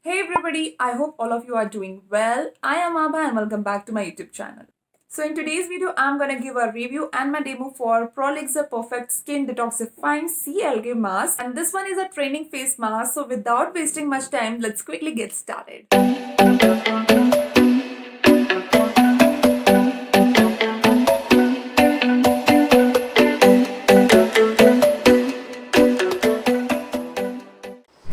Hey everybody, I hope all of you are doing well. I am Abha and welcome back to my YouTube channel. So in today's video, I'm gonna give a review and my demo for Prolixer Perfect Skin Detoxifying C Algae Mask. And this one is a training face mask. So without wasting much time, let's quickly get started.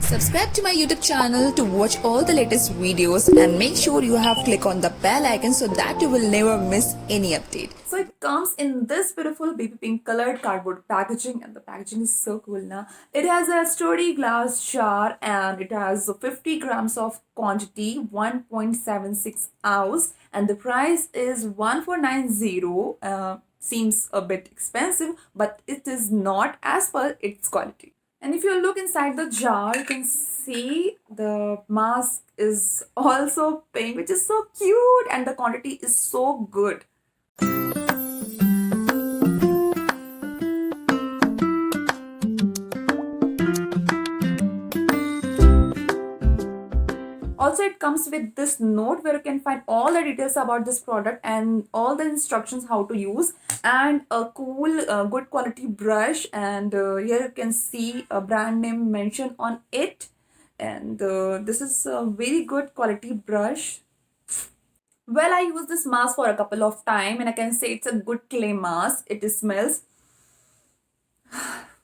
Subscribe to my YouTube channel to watch all the latest videos and make sure you have click on the bell icon so that you will never miss any update. So it comes in this beautiful baby pink colored cardboard packaging and the packaging is so cool now. It has a sturdy glass jar and it has 50 grams of quantity, 1.76 ounce, and the price is 1490. Seems a bit expensive, but it is not as per its quality. And if you look inside the jar, you can see the mask is also pink, which is so cute, and the quantity is so good. Also, it comes with this note where you can find all the details about this product and all the instructions how to use, and a cool good quality brush, and here you can see a brand name mentioned on it, and this is a very good quality brush. Well, I used this mask for a couple of time and I can say it's a good clay mask. It smells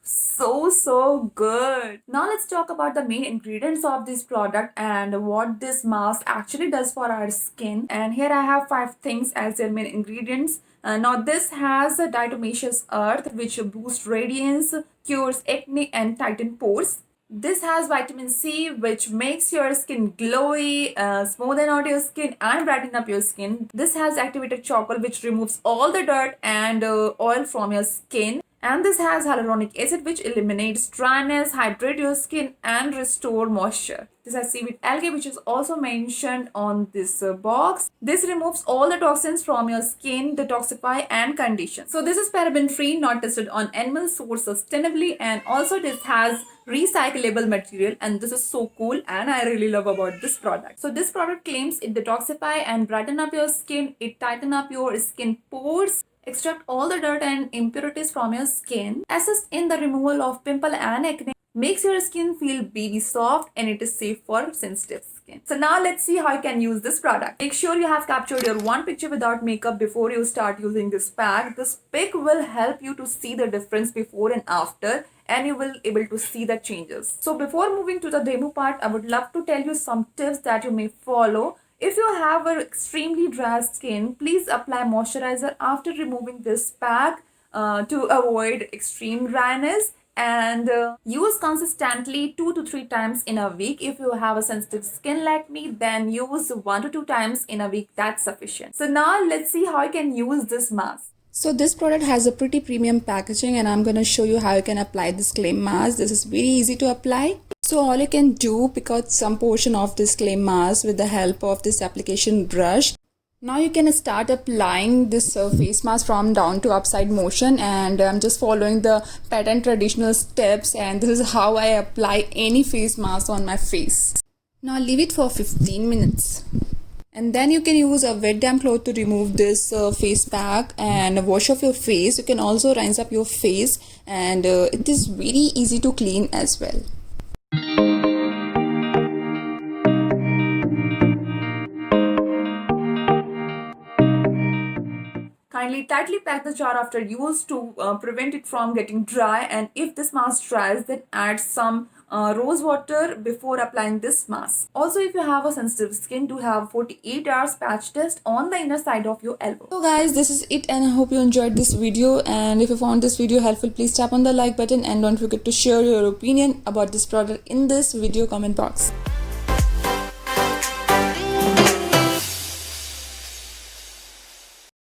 so good. Now let's talk about the main ingredients of this product and what this mask actually does for our skin. And here I have 5 things as their main ingredients. Now this has a diatomaceous earth which boosts radiance, cures acne and tighten pores. This has vitamin C, which makes your skin glowy, smoothen out your skin and brighten up your skin. This has activated charcoal, which removes all the dirt and oil from your skin. And this has hyaluronic acid, which eliminates dryness, hydrate your skin and restore moisture. This has seaweed algae, which is also mentioned on this box. This removes all the toxins from your skin, detoxify and condition. So this is paraben free, not tested on animals, sourced sustainably, and also this has recyclable material, and this is so cool and I really love about this product. So this product claims it detoxify and brighten up your skin, it tighten up your skin pores, extract all the dirt and impurities from your skin, assist in the removal of pimple and acne, makes your skin feel baby soft, and it is safe for sensitive skin. So now let's see how you can use this product. Make sure you have captured your one picture without makeup before you start using this pack. This pic will help you to see the difference before and after, and you will able to see the changes. So before moving to the demo part, I would love to tell you some tips that you may follow. If you have an extremely dry skin, please apply moisturizer after removing this pack to avoid extreme dryness, and use consistently 2 to 3 times in a week. If you have a sensitive skin like me, then use 1 to 2 times in a week. That's sufficient. So now let's see how you can use this mask. So this product has a pretty premium packaging, and I'm going to show you how you can apply this clay mask. This is very easy to apply. So all you can do, pick out some portion of this clay mask with the help of this application brush. Now you can start applying this face mask from down to upside motion, and I'm just following the pattern traditional steps, and this is how I apply any face mask on my face. Now leave it for 15 minutes. And then you can use a wet damp cloth to remove this face pack and wash off your face. You can also rinse up your face, and it is very easy to clean as well. Kindly tightly pack the jar after use to prevent it from getting dry, and if this mask dries, then add some rose water before applying this mask. Also, if you have a sensitive skin, do have 48 hours patch test on the inner side of your elbow. So guys, this is it, and I hope you enjoyed this video, and if you found this video helpful, please tap on the like button and don't forget to share your opinion about this product in this video comment box.